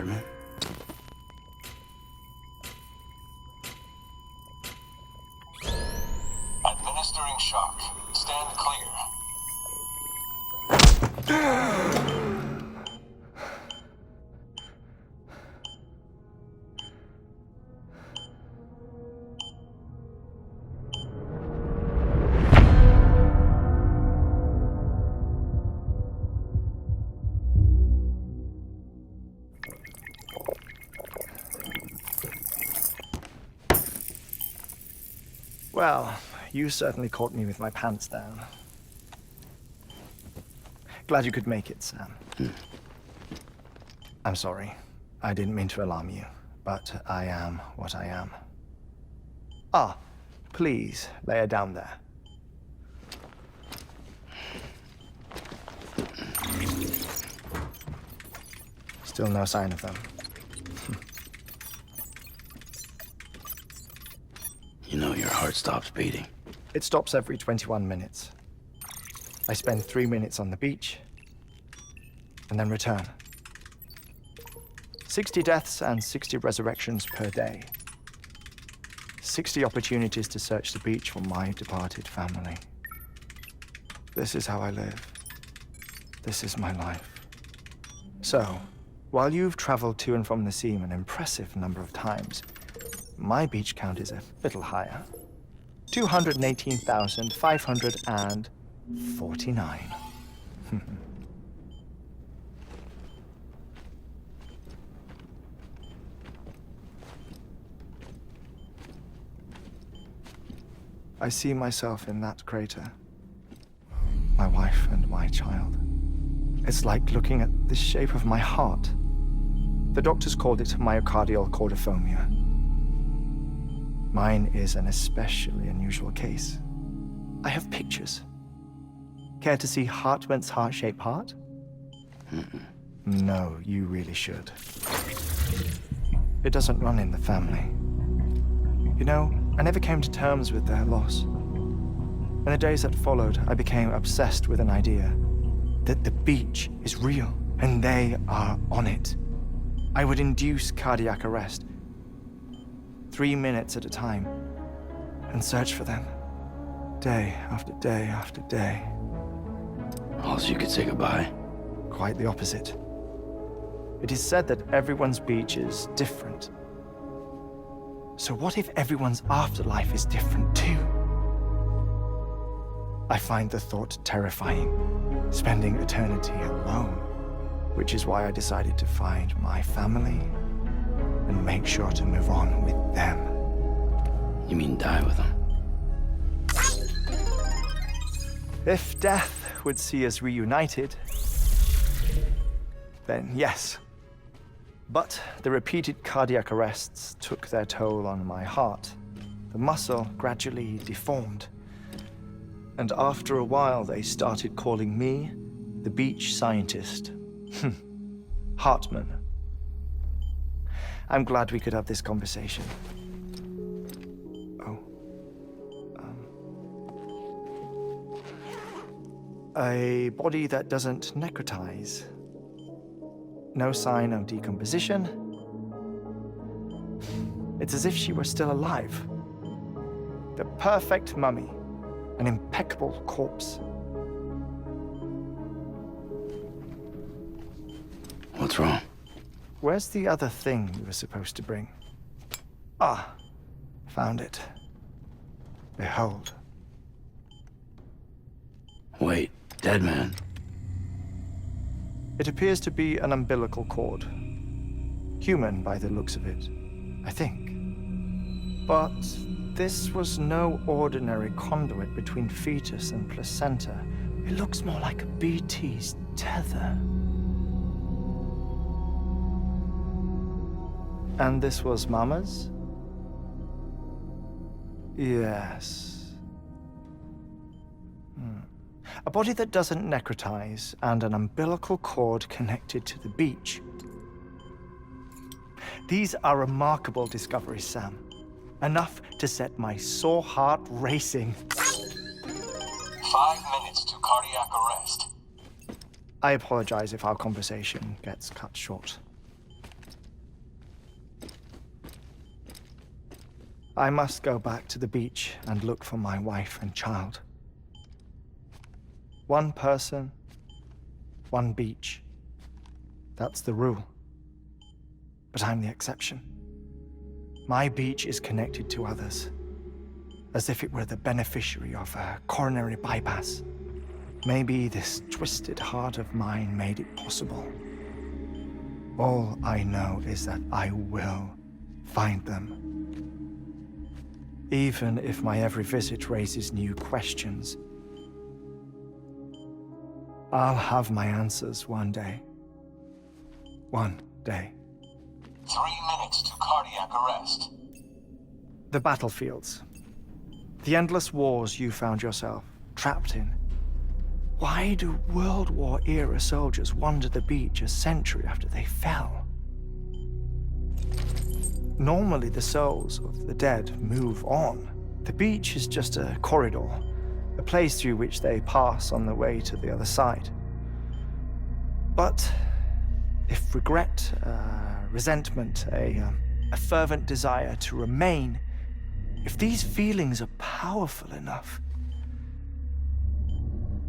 Heartman. Administering shock. Stand clear. Well, you certainly caught me with my pants down. Glad you could make it, Sam. I'm sorry. I didn't mean to alarm you, but I am what I am. Ah, please lay her down there. Still no sign of them. You know your heart stops beating. It stops every 21 minutes. I spend 3 minutes on the beach, and then return. 60 deaths and 60 resurrections per day. 60 opportunities to search the beach for my departed family. This is how I live. This is my life. So, while you've traveled to and from the sea an impressive number of times, my beach count is a little higher. 218,549. I see myself in that crater. My wife and my child. It's like looking at the shape of my heart. The doctors called it myocardial cordiformia. Mine is an especially unusual case. I have pictures. Care to see Heartman's heart-shaped heart? No, you really should. It doesn't run in the family. You know, I never came to terms with their loss. In the days that followed, I became obsessed with an idea that the beach is real and they are on it. I would induce cardiac arrest, 3 minutes at a time, and search for them, day after day after day. Also, you could say goodbye. Quite the opposite. It is said that everyone's beach is different. So what if everyone's afterlife is different too? I find the thought terrifying, spending eternity alone, which is why I decided to find my family and make sure to move on with them. You mean die with them? If death would see us reunited, then yes. But the repeated cardiac arrests took their toll on my heart. The muscle gradually deformed. And after a while, they started calling me the beach scientist. Heartman. I'm glad we could have this conversation. Oh. A body that doesn't necrotize. No sign of decomposition. It's as if she were still alive. The perfect mummy. An impeccable corpse. What's wrong? Where's the other thing you were supposed to bring? Ah, found it. Behold. Wait, dead man. It appears to be an umbilical cord. Human by the looks of it, I think. But this was no ordinary conduit between fetus and placenta. It looks more like a BT's tether. And this was Mama's? Yes. A body that doesn't necrotize and an umbilical cord connected to the beach. These are remarkable discoveries, Sam. Enough to set my sore heart racing. 5 minutes to cardiac arrest. I apologize if our conversation gets cut short. I must go back to the beach and look for my wife and child. One person, one beach. That's the rule. But I'm the exception. My beach is connected to others, as if it were the beneficiary of a coronary bypass. Maybe this twisted heart of mine made it possible. All I know is that I will find them. Even if my every visit raises new questions, I'll have my answers one day. One day. 3 minutes to cardiac arrest. The battlefields. The endless wars you found yourself trapped in. Why do World War-era soldiers wander the beach a century after they fell? Normally, the souls of the dead move on. The beach is just a corridor, a place through which they pass on the way to the other side. But if regret, resentment, a fervent desire to remain, if these feelings are powerful enough,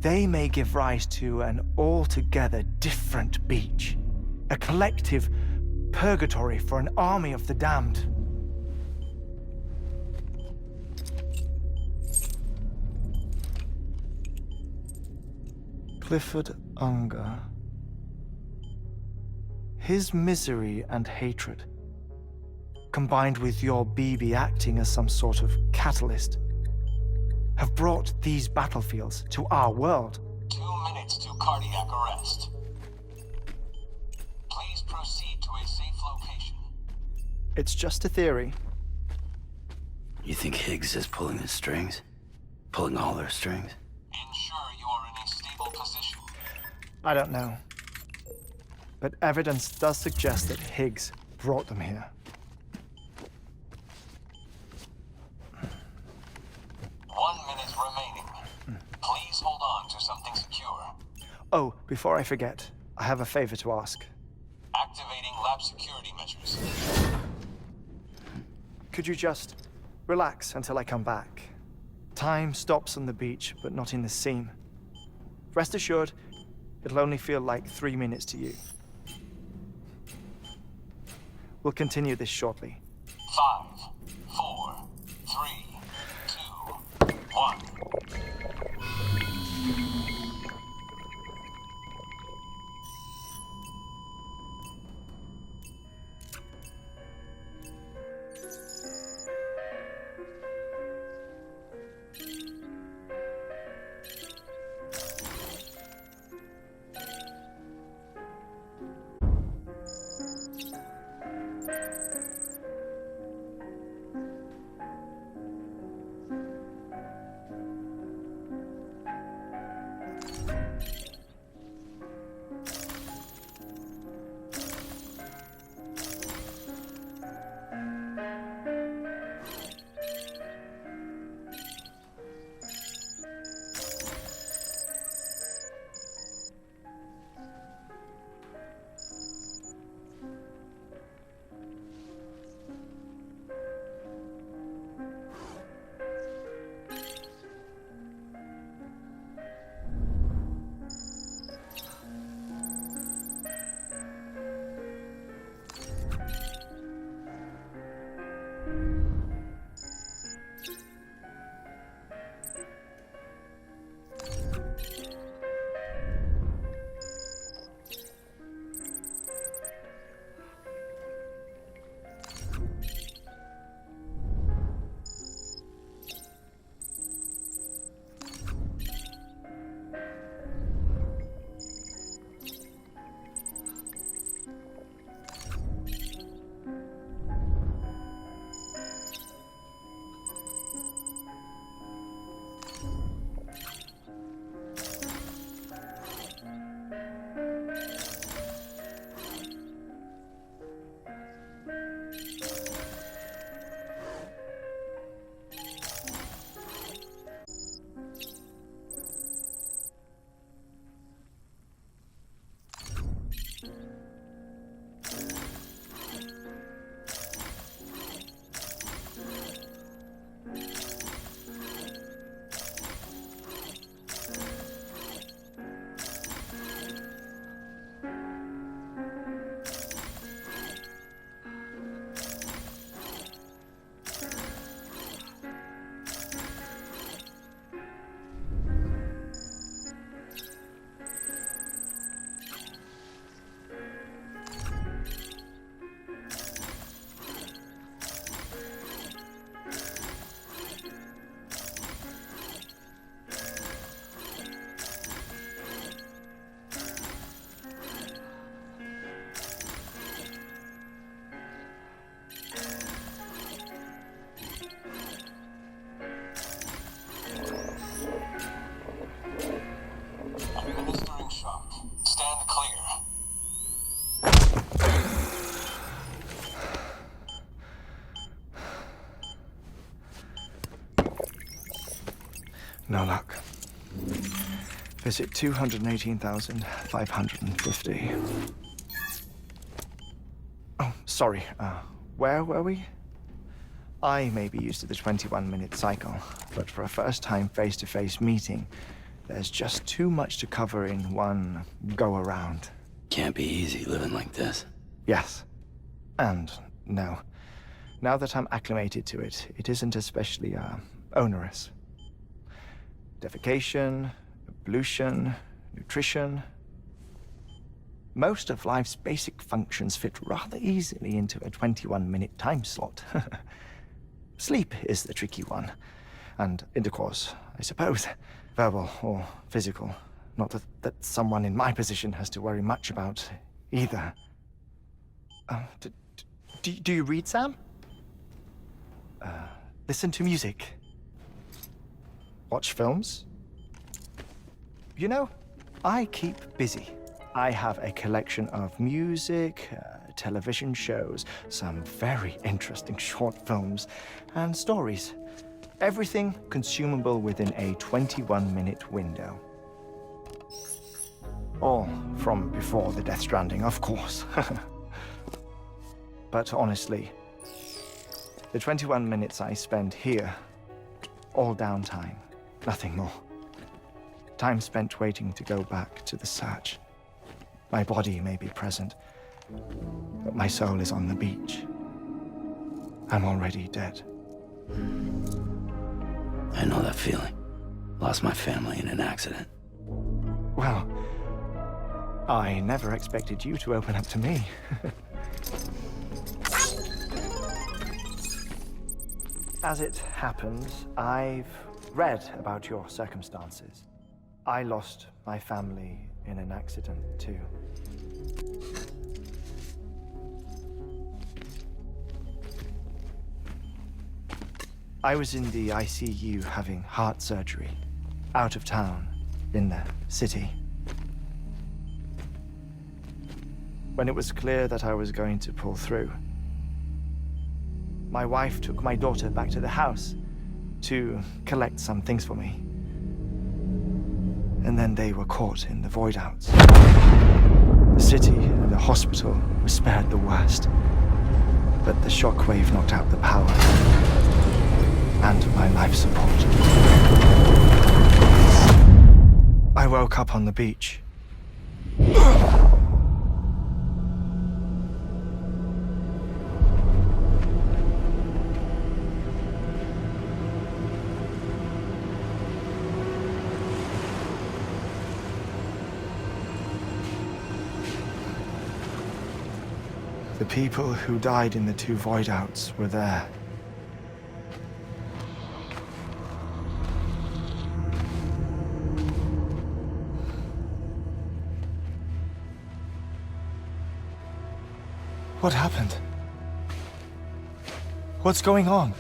they may give rise to an altogether different beach, a collective purgatory for an army of the damned. Clifford Unger. His misery and hatred, combined with your BB acting as some sort of catalyst, have brought these battlefields to our world. 2 minutes to cardiac arrest. Please proceed to a safe location. It's just a theory. You think Higgs is pulling the strings? Pulling all their strings? Ensure you are in a stable position. I don't know. But evidence does suggest that Higgs brought them here. 1 minute remaining. Please hold on to something secure. Oh, before I forget, I have a favor to ask. Activating lab security measures. Could you just relax until I come back? Time stops on the beach, but not in the scene. Rest assured, it'll only feel like 3 minutes to you. We'll continue this shortly. 5, 4, 3, 2, 1. No luck. Visit 218,550. Oh, sorry. Where were we? I may be used to the 21-minute cycle, but for a first-time face-to-face meeting, there's just too much to cover in one go-around. Can't be easy living like this. Yes. And no. Now that I'm acclimated to it, it isn't especially, onerous. Defecation, ablution, nutrition. Most of life's basic functions fit rather easily into a 21-minute time slot. Sleep is the tricky one. And intercourse, I suppose. Verbal or physical. Not that someone in my position has to worry much about either. Do you read, Sam? Listen to music. Watch films. You know, I keep busy. I have a collection of music, television shows, some very interesting short films, and stories. Everything consumable within a 21-minute window. All from before the Death Stranding, of course. But honestly, the 21 minutes I spend here, all downtime, nothing more. Time spent waiting to go back to the search. My body may be present, but my soul is on the beach. I'm already dead. I know that feeling. Lost my family in an accident. Well, I never expected you to open up to me. As it happens, I've read about your circumstances. I lost my family in an accident, too. I was in the ICU having heart surgery, out of town, in the city. When it was clear that I was going to pull through, my wife took my daughter back to the house to collect some things for me. And then they were caught in the void-outs. The city and the hospital were spared the worst, but the shockwave knocked out the power and my life support. I woke up on the beach. The people who died in the two void-outs were there. What happened? What's going on?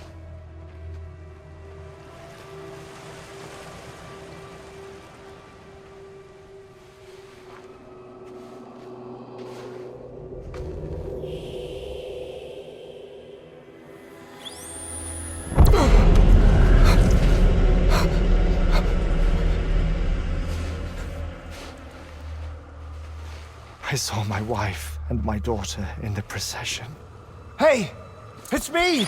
I saw my wife and my daughter in the procession. Hey! It's me!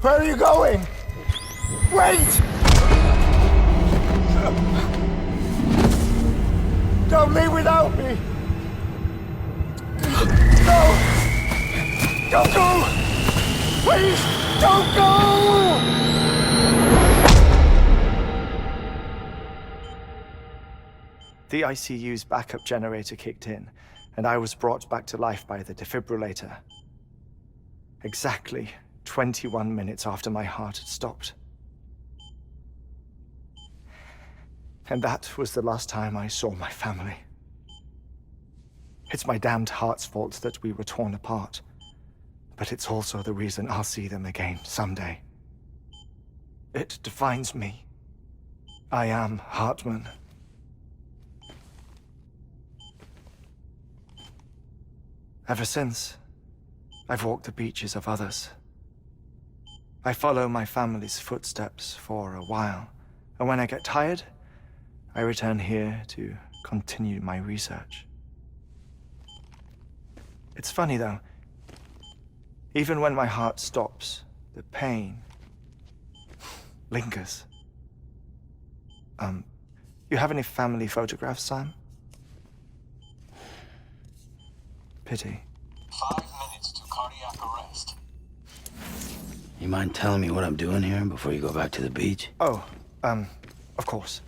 Where are you going? Wait! Don't leave without me! No! Don't go! Please, don't go! The ICU's backup generator kicked in, and I was brought back to life by the defibrillator. Exactly 21 minutes after my heart had stopped. And that was the last time I saw my family. It's my damned heart's fault that we were torn apart, but it's also the reason I'll see them again someday. It defines me. I am Heartman. Ever since, I've walked the beaches of others, I follow my family's footsteps for a while, and when I get tired, I return here to continue my research. It's funny though, even when my heart stops, the pain lingers. You have any family photographs, Sam? Pity. 5 minutes to cardiac arrest. You mind telling me what I'm doing here before you go back to the beach? Oh, of course.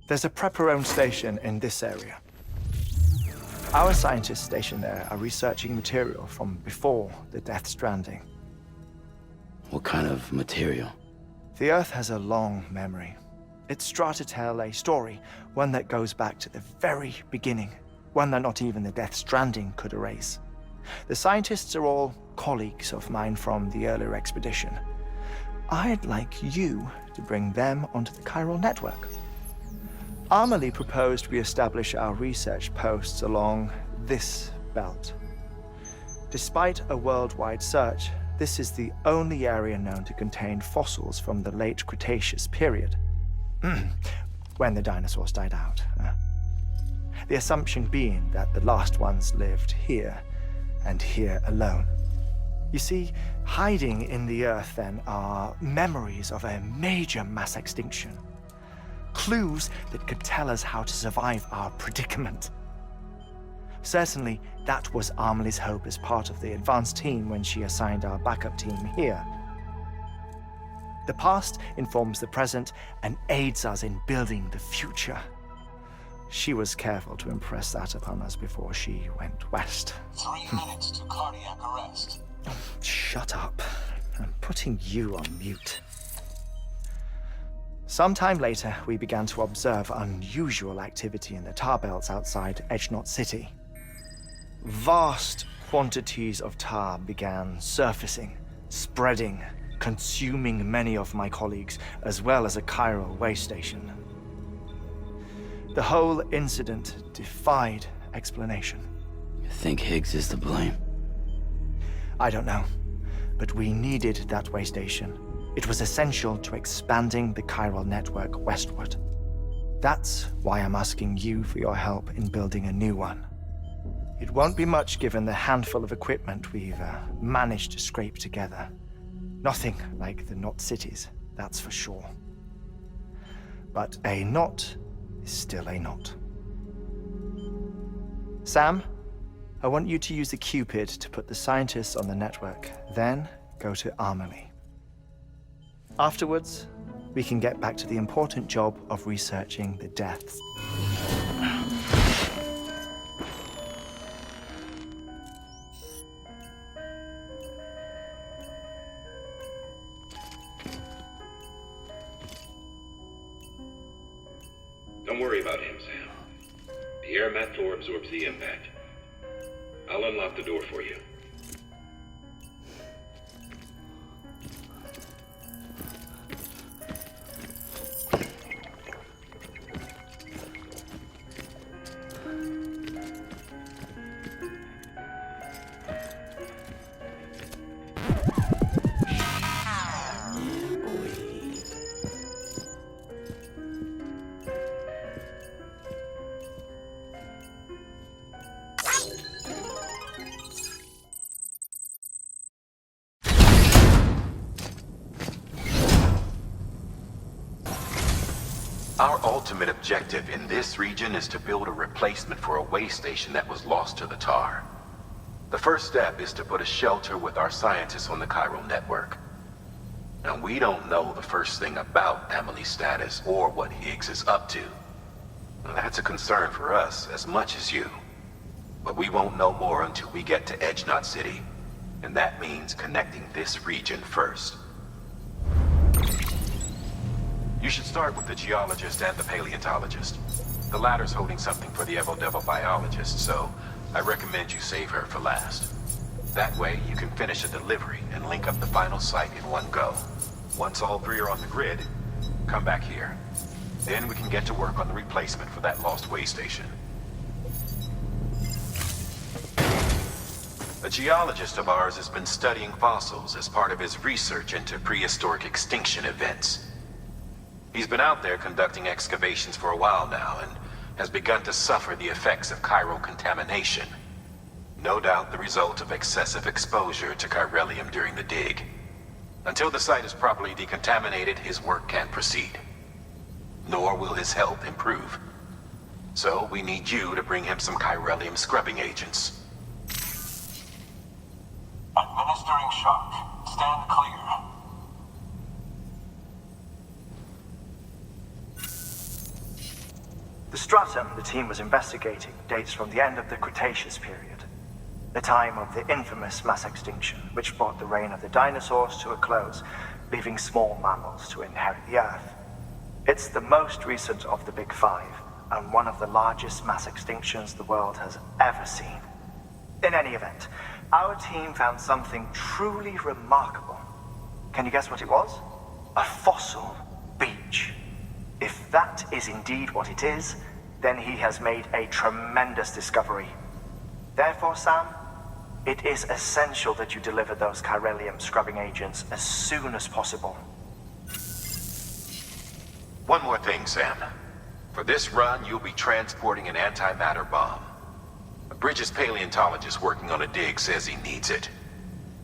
There's a prep-your-own station in this area. Our scientists stationed there are researching material from before the Death Stranding. What kind of material? The Earth has a long memory. It's trying to tell a story, one that goes back to the very beginning, one that not even the Death Stranding could erase. The scientists are all colleagues of mine from the earlier expedition. I'd like you to bring them onto the chiral network. Amelie proposed we establish our research posts along this belt. Despite a worldwide search, this is the only area known to contain fossils from the late Cretaceous period, when the dinosaurs died out. The assumption being that the last ones lived here, and here alone. You see, hiding in the Earth then are memories of a major mass extinction. Clues that could tell us how to survive our predicament. Certainly, that was Amelie's hope as part of the advanced team when she assigned our backup team here. The past informs the present and aids us in building the future. She was careful to impress that upon us before she went west. 3 minutes to cardiac arrest. Shut up. I'm putting you on mute. Sometime later, we began to observe unusual activity in the tar belts outside Edgenot City. Vast quantities of tar began surfacing, spreading, consuming many of my colleagues, as well as a chiral way station. The whole incident defied explanation. You think Higgs is to blame? I don't know, but we needed that way station. It was essential to expanding the chiral network westward. That's why I'm asking you for your help in building a new one. It won't be much given the handful of equipment we've managed to scrape together. Nothing like the knot cities, that's for sure. But a knot is still a knot. Sam, I want you to use the Cupid to put the scientists on the network, then go to Amelie. Afterwards, we can get back to the important job of researching the deaths. Don't worry about him, Sam. The air mat floor absorbs the impact. I'll unlock the door for you. Our ultimate objective in this region is to build a replacement for a way station that was lost to the tar. The first step is to put a shelter with our scientists on the chiral network. Now, we don't know the first thing about Amelie's status or what Higgs is up to. Now, that's a concern for us as much as you. But we won't know more until we get to Edgenot City. And that means connecting this region first. You should start with the geologist and the paleontologist. The latter's holding something for the Evo-Devo biologist, so I recommend you save her for last. That way, you can finish a delivery and link up the final site in one go. Once all three are on the grid, come back here. Then we can get to work on the replacement for that lost way station. A geologist of ours has been studying fossils as part of his research into prehistoric extinction events. He's been out there conducting excavations for a while now and has begun to suffer the effects of chiral contamination. No doubt the result of excessive exposure to chiralium during the dig. Until the site is properly decontaminated, his work can't proceed. Nor will his health improve. So we need you to bring him some chiralium scrubbing agents. Administering shock. Stand clear. The stratum the team was investigating dates from the end of the Cretaceous period, the time of the infamous mass extinction, which brought the reign of the dinosaurs to a close, leaving small mammals to inherit the Earth. It's the most recent of the Big Five, and one of the largest mass extinctions the world has ever seen. In any event, our team found something truly remarkable. Can you guess what it was? A fossil beach. If that is indeed what it is, then he has made a tremendous discovery. Therefore, Sam, it is essential that you deliver those chiralium scrubbing agents as soon as possible. One more thing, Sam. For this run, you'll be transporting an antimatter bomb. A British paleontologist working on a dig says he needs it.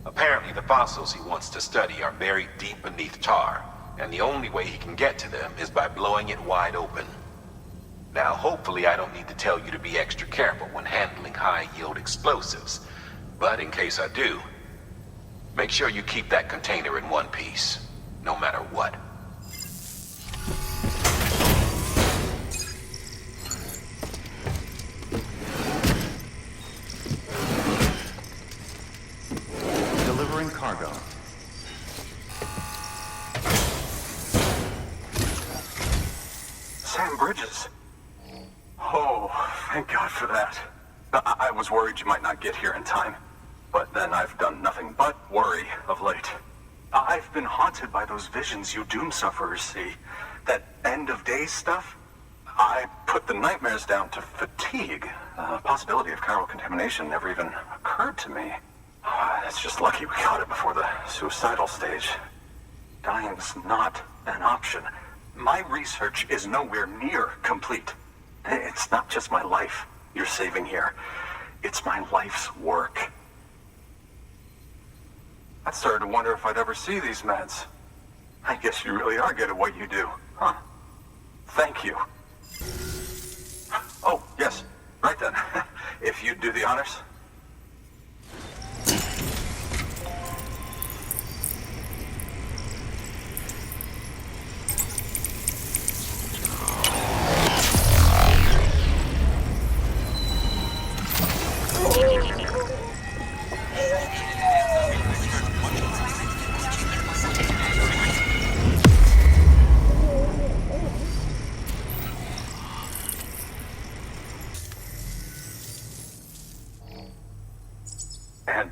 Apparently, the fossils he wants to study are buried deep beneath tar, and the only way he can get to them is by blowing it wide open. Now, hopefully I don't need to tell you to be extra careful when handling high-yield explosives, but in case I do, make sure you keep that container in one piece, no matter what. Delivering cargo. Sam Bridges. Oh, thank God for that. I was worried you might not get here in time. But then I've done nothing but worry of late. I've been haunted by those visions you doom sufferers see. That end of days stuff. I put the nightmares down to fatigue. The possibility of chiral contamination never even occurred to me. It's just lucky we got it before the suicidal stage. Dying's not an option. My research is nowhere near complete. It's not just my life you're saving here. It's my life's work. I started to wonder if I'd ever see these meds. I guess you really are good at what you do, huh? Thank you. Oh, yes. Right then. If you'd do the honors.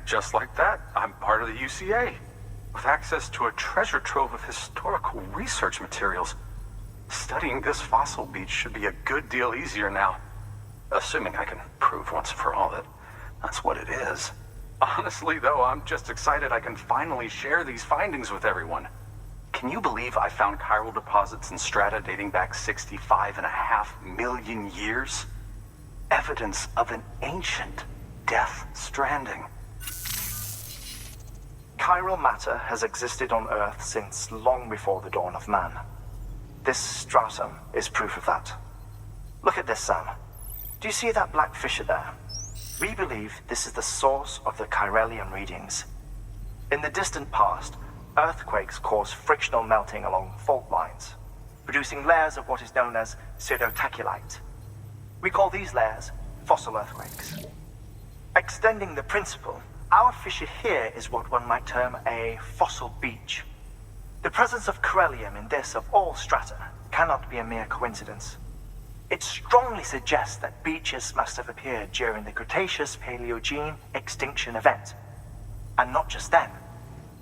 Just like that, I'm part of the UCA, with access to a treasure trove of historical research materials. Studying this fossil beach should be a good deal easier now, assuming I can prove once and for all that that's what it is. Honestly, though, I'm just excited I can finally share these findings with everyone. Can you believe I found chiral deposits in strata dating back 65.5 million years? Evidence of an ancient Death Stranding. Chiral matter has existed on Earth since long before the dawn of man. This stratum is proof of that. Look at this, Sam. Do you see that black fissure there? We believe this is the source of the chiralium readings. In the distant past, earthquakes caused frictional melting along fault lines, producing layers of what is known as pseudotachylite. We call these layers fossil earthquakes. Extending the principle, our fissure here is what one might term a fossil beach. The presence of chiralium in this of all strata cannot be a mere coincidence. It strongly suggests that beaches must have appeared during the Cretaceous-Paleogene extinction event. And not just then.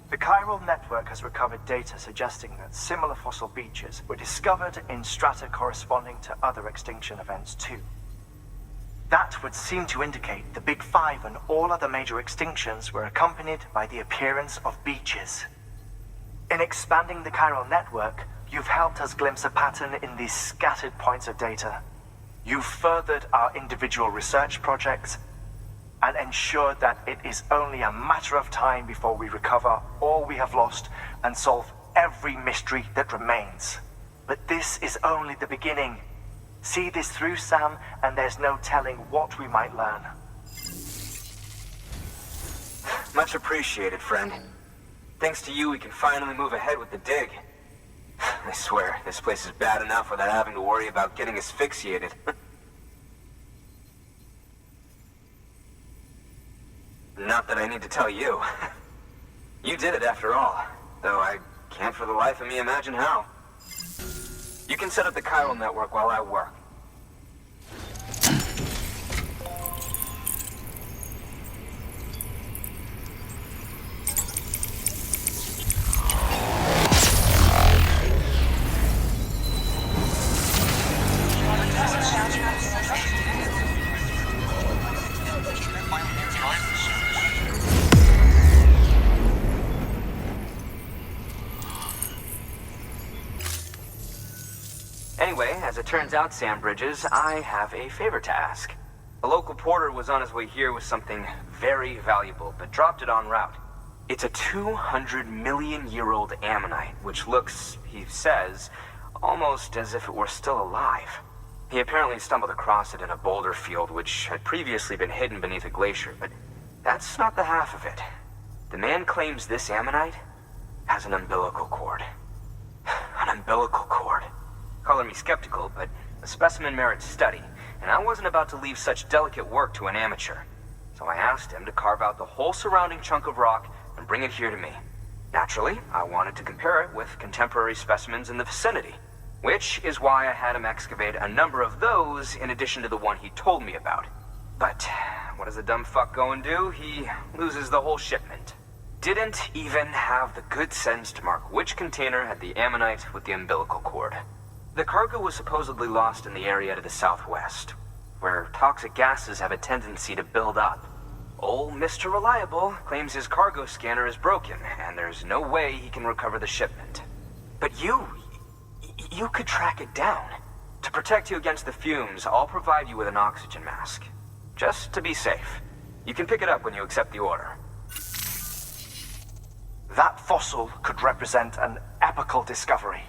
The chiral network has recovered data suggesting that similar fossil beaches were discovered in strata corresponding to other extinction events too. That would seem to indicate the Big Five and all other major extinctions were accompanied by the appearance of beaches. In expanding the chiral network, you've helped us glimpse a pattern in these scattered points of data. You've furthered our individual research projects and ensured that it is only a matter of time before we recover all we have lost and solve every mystery that remains. But this is only the beginning. See this through, Sam, and there's no telling what we might learn. Much appreciated, friend. Thanks to you, we can finally move ahead with the dig. I swear, this place is bad enough without having to worry about getting asphyxiated. Not that I need to tell you. You did it after all, though I can't for the life of me imagine how. You can set up the chiral network while I work. Anyway, as it turns out, Sam Bridges, I have a favor to ask. A local porter was on his way here with something very valuable, but dropped it en route. It's a 200-million-year-old ammonite, which looks, he says, almost as if it were still alive. He apparently stumbled across it in a boulder field which had previously been hidden beneath a glacier, but that's not the half of it. The man claims this ammonite has an umbilical cord. An umbilical cord. Color me skeptical, but the specimen merits study, and I wasn't about to leave such delicate work to an amateur. So I asked him to carve out the whole surrounding chunk of rock and bring it here to me. Naturally, I wanted to compare it with contemporary specimens in the vicinity, which is why I had him excavate a number of those in addition to the one he told me about. But what does the dumb fuck go and do? He loses the whole shipment. Didn't even have the good sense to mark which container had the ammonite with the umbilical cord. The cargo was supposedly lost in the area to the southwest, where toxic gases have a tendency to build up. Old Mr. Reliable claims his cargo scanner is broken, and there's no way he can recover the shipment. But you could track it down. To protect you against the fumes, I'll provide you with an oxygen mask. Just to be safe. You can pick it up when you accept the order. That fossil could represent an epical discovery.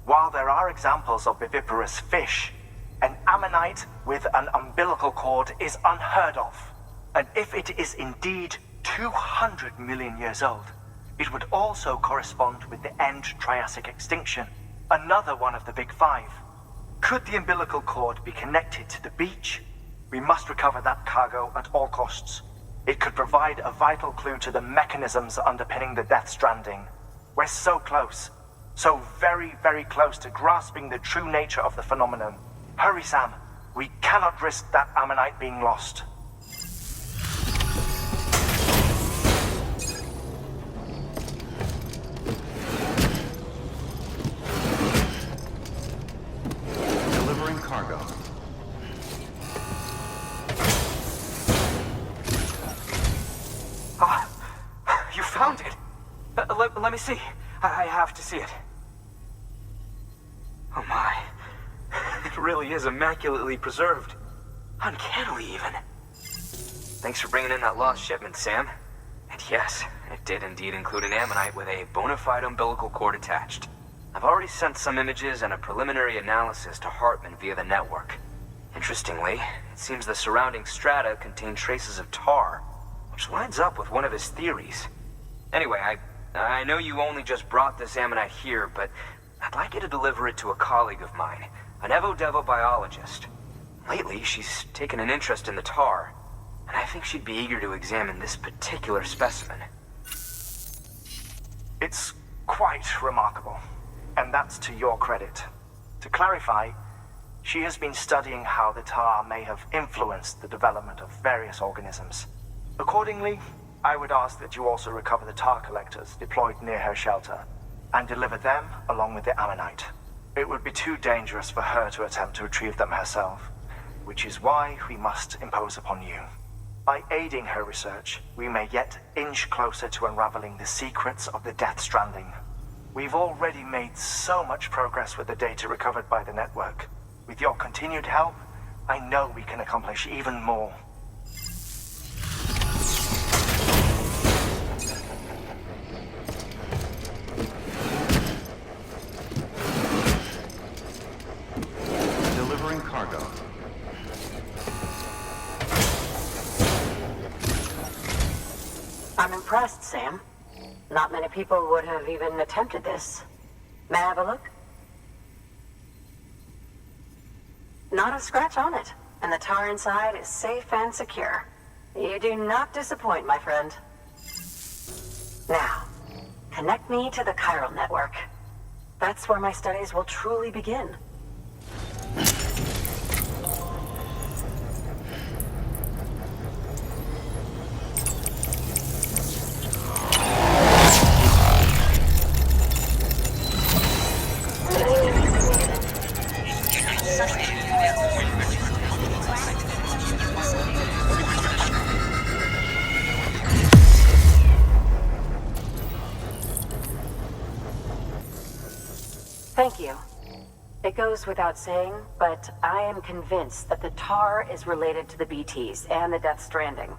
While there are examples of viviparous fish, an ammonite with an umbilical cord is unheard of. And if it is indeed 200 million years old, it would also correspond with the end Triassic extinction, another one of the Big Five. Could the umbilical cord be connected to the beach? We must recover that cargo at all costs. It could provide a vital clue to the mechanisms underpinning the Death Stranding. We're so close. So very, very close to grasping the true nature of the phenomenon. Hurry, Sam. We cannot risk that ammonite being lost. Delivering cargo. You found it. Let me see. I have to see it. Oh my. It really is immaculately preserved. Uncannily, even. Thanks for bringing in that lost shipment, Sam. And yes, it did indeed include an ammonite with a bona fide umbilical cord attached. I've already sent some images and a preliminary analysis to Heartman via the network. Interestingly, it seems the surrounding strata contain traces of tar, which lines up with one of his theories. Anyway, I know you only just brought this ammonite here, but I'd like you to deliver it to a colleague of mine, an Evo-Devo biologist. Lately, she's taken an interest in the tar, and I think she'd be eager to examine this particular specimen. It's quite remarkable, and that's to your credit. To clarify, she has been studying how the tar may have influenced the development of various organisms. Accordingly, I would ask that you also recover the tar collectors deployed near her shelter and deliver them along with the ammonite. It would be too dangerous for her to attempt to retrieve them herself. which is why we must impose upon you. By aiding her research, we may yet inch closer to unraveling the secrets of the Death Stranding. We've already made so much progress with the data recovered by the network. With your continued help, I know we can accomplish even more. Delivering cargo. I'm impressed, Sam. Not many people would have even attempted this. May I have a look? Not a scratch on it, and the tar inside is safe and secure. You do not disappoint, my friend. Now, connect me to the chiral network. That's where my studies will truly begin. Thank you. It goes without saying, but I am convinced that the tar is related to the BTs and the Death Stranding.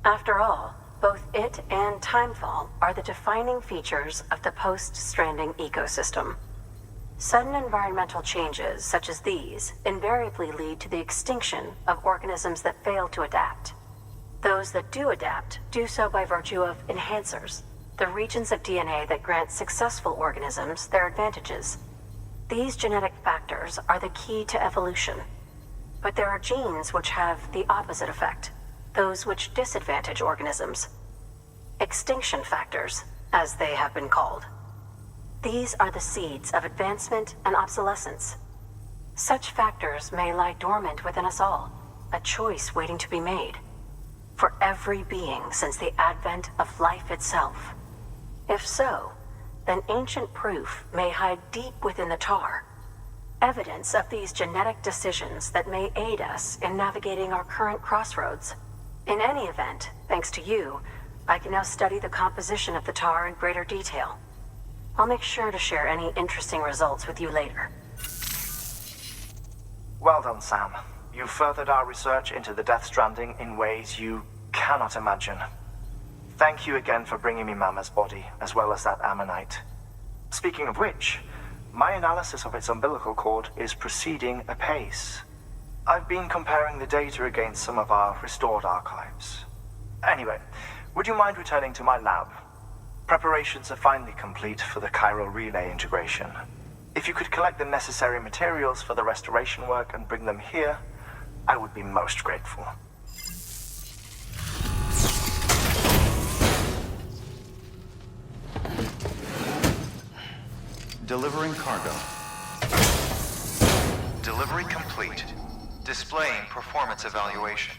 After all, both it and Timefall are the defining features of the post-Stranding ecosystem. Sudden environmental changes such as these invariably lead to the extinction of organisms that fail to adapt. Those that do adapt do so by virtue of enhancers, the regions of DNA that grant successful organisms their advantages. These genetic factors are the key to evolution. But there are genes which have the opposite effect, those which disadvantage organisms. Extinction factors, as they have been called. These are the seeds of advancement and obsolescence. Such factors may lie dormant within us all, a choice waiting to be made. For every being since the advent of life itself. If so, then ancient proof may hide deep within the tar. Evidence of these genetic decisions that may aid us in navigating our current crossroads. In any event, thanks to you, I can now study the composition of the tar in greater detail. I'll make sure to share any interesting results with you later. Well done, Sam. You furthered our research into the Death Stranding in ways you cannot imagine. Thank you again for bringing me Mama's body, as well as that ammonite. Speaking of which, my analysis of its umbilical cord is proceeding apace. I've been comparing the data against some of our restored archives. Anyway, would you mind returning to my lab? Preparations are finally complete for the chiral relay integration. If you could collect the necessary materials for the restoration work and bring them here, I would be most grateful. Delivering cargo. Delivery complete. Displaying performance evaluation.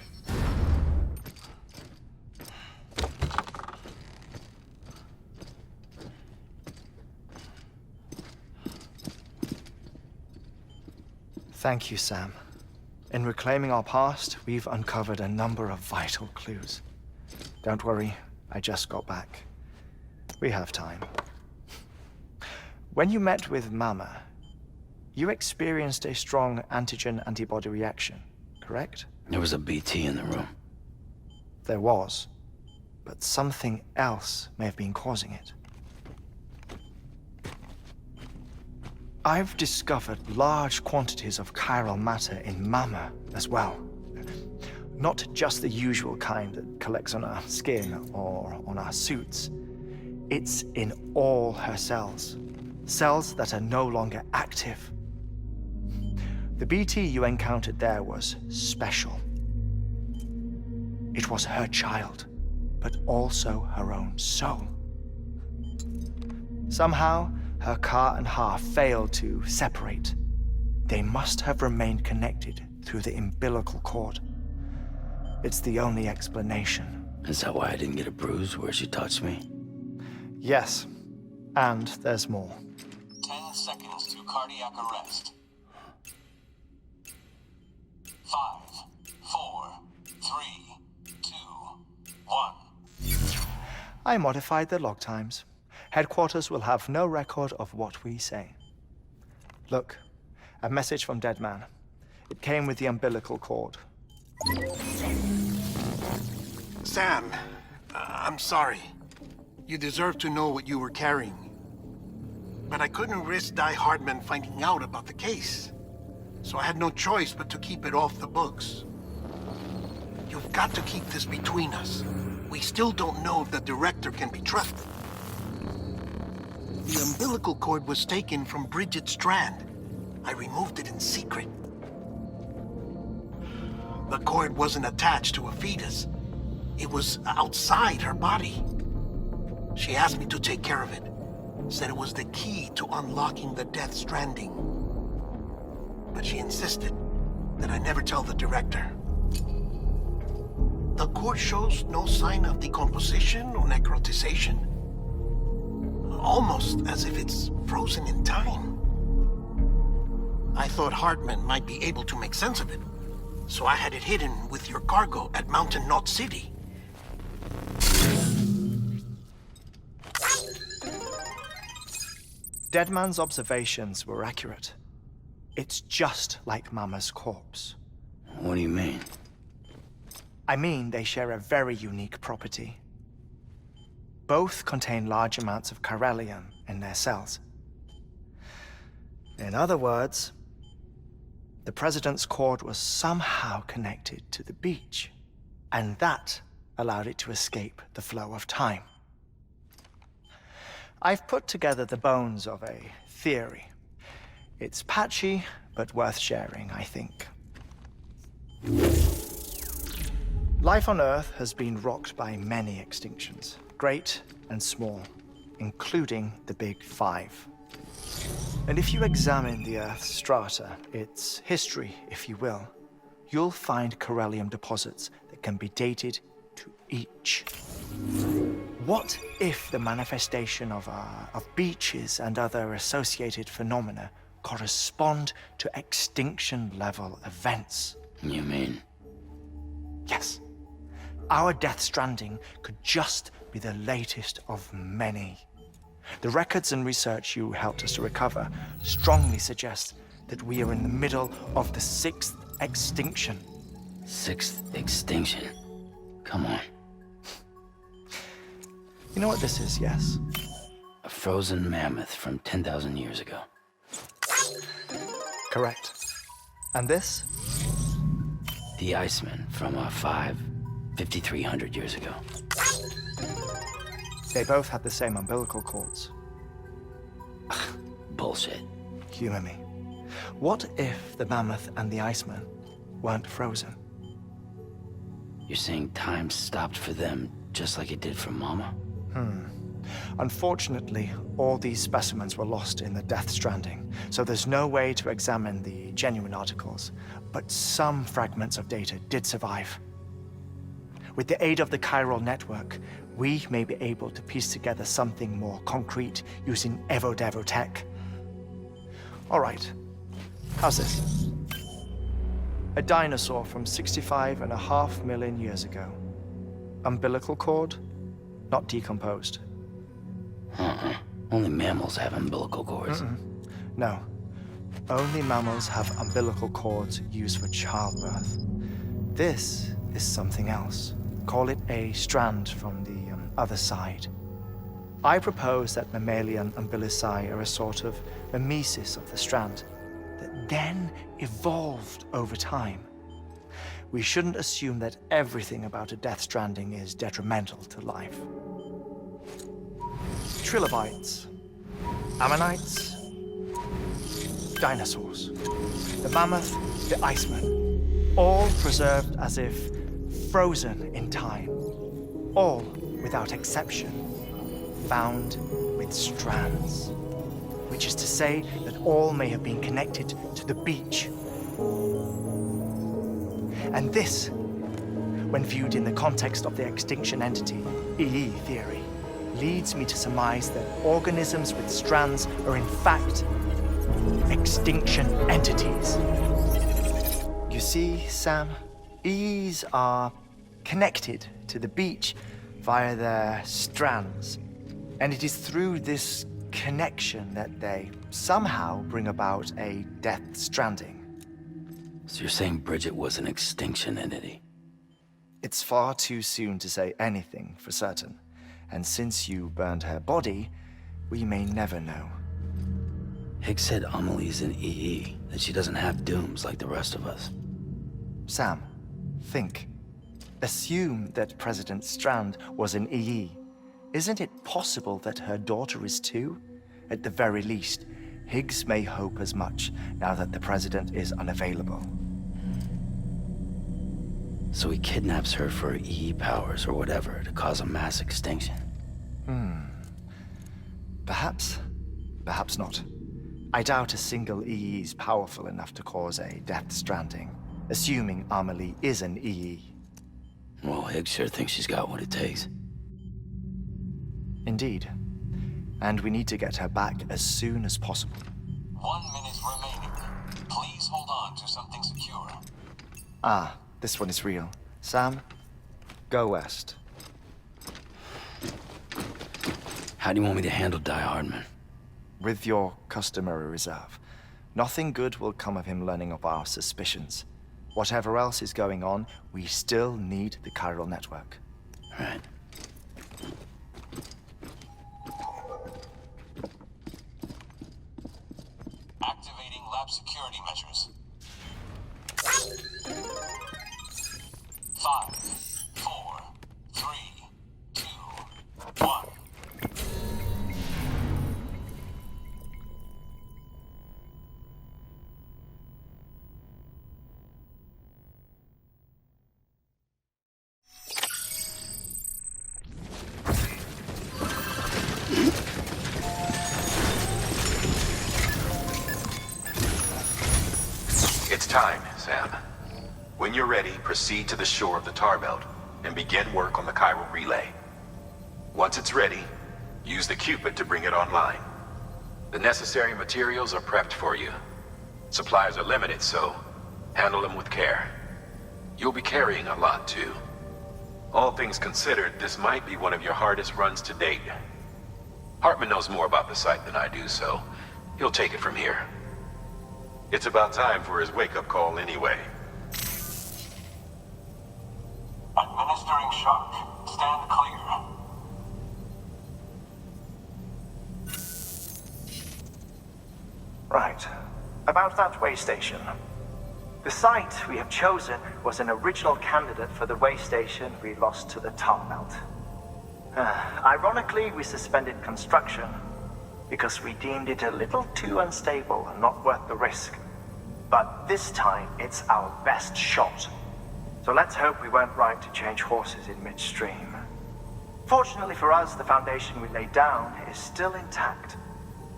Thank you, Sam. In reclaiming our past, we've uncovered a number of vital clues. Don't worry, I just got back. We have time. When you met with Mama, you experienced a strong antigen-antibody reaction, correct? There was a BT in the room. There was, but something else may have been causing it. I've discovered large quantities of chiral matter in Mama as well. Not just the usual kind that collects on our skin or on our suits. It's in all her cells. Cells that are no longer active. The BT you encountered there was special. It was her child, but also her own soul. Somehow, her car and half failed to separate. They must have remained connected through the umbilical cord. It's the only explanation. Is that why I didn't get a bruise where she touched me? Yes, and there's more. 10 seconds to cardiac arrest. 5, 4, 3, 2, 1. I modified the log times. Headquarters will have no record of what we say. Look, a message from Dead Man. It came with the umbilical cord. Sam, I'm sorry. You deserve to know what you were carrying. But I couldn't risk Heartman finding out about the case. So I had no choice but to keep it off the books. You've got to keep this between us. We still don't know if the director can be trusted. The umbilical cord was taken from Bridget Strand. I removed it in secret. The cord wasn't attached to a fetus. It was outside her body. She asked me to take care of it. Said it was the key to unlocking the Death Stranding. But she insisted that I never tell the director. The cord shows no sign of decomposition or necrotization. Almost as if it's frozen in time. I thought Heartman might be able to make sense of it. So I had it hidden with your cargo at Mountain Knot City. Deadman's observations were accurate. It's just like Mama's corpse. What do you mean? I mean they share a very unique property. Both contain large amounts of chiralium in their cells. In other words, the president's cord was somehow connected to the beach, and that allowed it to escape the flow of time. I've put together the bones of a theory. It's patchy, but worth sharing, I think. Life on Earth has been rocked by many extinctions, great and small, including the Big Five. And if you examine the Earth's strata, its history, if you will, you'll find chiralium deposits that can be dated to each. What if the manifestation of beaches and other associated phenomena correspond to extinction-level events? You mean? Yes. Our Death Stranding could just be the latest of many. The records and research you helped us to recover strongly suggest that we are in the middle of the 6th extinction. 6th extinction? Come on. You know what this is, yes? A frozen mammoth from 10,000 years ago. Correct. And this? The Iceman from 5,300 years ago. They both had the same umbilical cords. Bullshit. Humor me. What if the mammoth and the Iceman weren't frozen? You're saying time stopped for them just like it did for Mama? Unfortunately, all these specimens were lost in the Death Stranding, so there's no way to examine the genuine articles, but some fragments of data did survive. With the aid of the chiral network, we may be able to piece together something more concrete using Evo-Devo tech. All right, how's this? A dinosaur from 65.5 million years ago. Umbilical cord, not decomposed. Only mammals have umbilical cords. No, only mammals have umbilical cords used for childbirth. This is something else. Call it a strand from the other side. I propose that mammalian umbilici are a sort of mimesis of the strand that then evolved over time. We shouldn't assume that everything about a Death Stranding is detrimental to life. Trilobites, ammonites, dinosaurs, the mammoth, the Iceman, all preserved as if frozen in time, all without exception, found with strands, which is to say that all may have been connected to the beach. And this, when viewed in the context of the extinction entity, EE theory, leads me to surmise that organisms with strands are in fact extinction entities. You see, Sam, EEs are connected to the beach via their strands. And it is through this connection that they somehow bring about a Death Stranding. So you're saying Bridget was an extinction entity? It's far too soon to say anything for certain. And since you burned her body, we may never know. Higgs said Amelie's an EE, that she doesn't have dooms like the rest of us. Sam, think. Assume that President Strand was an EE. Isn't it possible that her daughter is too? At the very least, Higgs may hope as much now that the president is unavailable. So he kidnaps her for EE powers or whatever to cause a mass extinction. Perhaps. Perhaps not. I doubt a single EE is powerful enough to cause a Death Stranding, assuming Amelie is an EE. Well, Higgs sure thinks she's got what it takes. Indeed. And we need to get her back as soon as possible. 1 minute remaining. Please hold on to something secure. Ah, this one is real. Sam, go west. How do you want me to handle Die Hardman? With your customary reserve. Nothing good will come of him learning of our suspicions. Whatever else is going on, we still need the chiral network. Right. Activating lab security measures. 5, 4, 3, 2, 1. It's time, Sam. When you're ready, proceed to the shore of the tar belt and begin work on the chiral relay. Once it's ready, use the Cupid to bring it online. The necessary materials are prepped for you. Supplies are limited, so handle them with care. You'll be carrying a lot, too. All things considered, this might be one of your hardest runs to date. Heartman knows more about the site than I do, so he'll take it from here. It's about time for his wake-up call anyway. Administering shock. Stand clear. Right. About that way station. The site we have chosen was an original candidate for the way station we lost to the tar belt. Ironically, we suspended construction because we deemed it a little too unstable and not worth the risk. But this time, it's our best shot. So let's hope we weren't right to change horses in midstream. Fortunately for us, the foundation we laid down is still intact.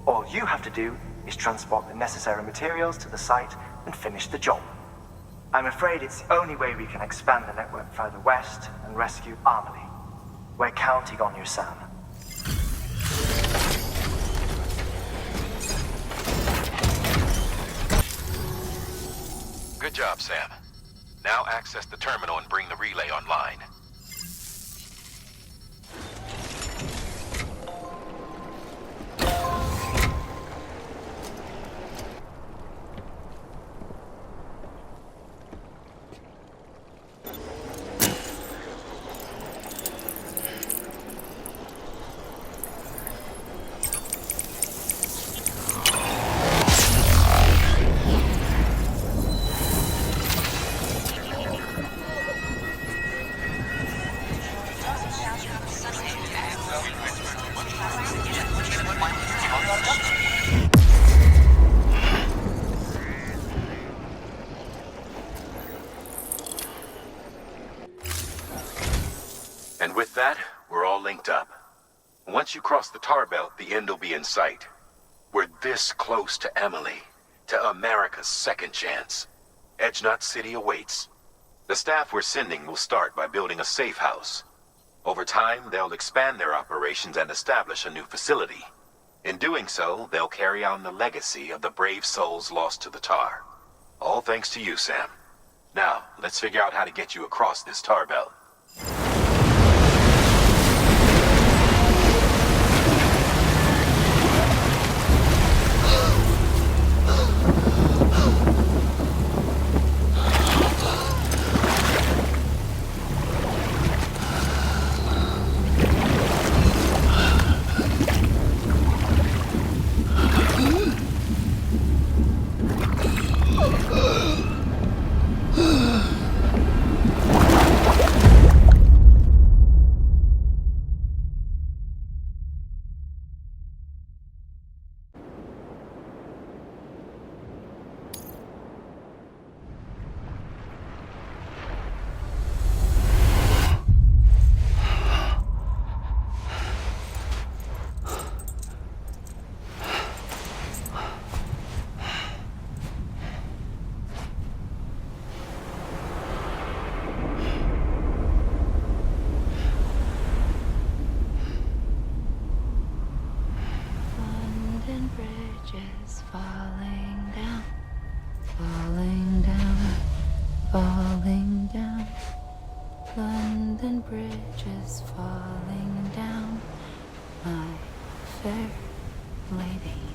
All you have to do is transport the necessary materials to the site and finish the job. I'm afraid it's the only way we can expand the network further west and rescue Amelie. We're counting on you, Sam. Good job, Sam. Now access the terminal and bring the relay online. And with that, we're all linked up. Once you cross the tar belt, the end will be in sight. We're this close to Emily, to America's second chance. Edgenut City awaits. The staff we're sending will start by building a safe house. Over time, they'll expand their operations and establish a new facility. In doing so, they'll carry on the legacy of the brave souls lost to the tar. All thanks to you, Sam. Now, let's figure out how to get you across this tar belt. Falling down, London Bridge is falling down, my fair lady.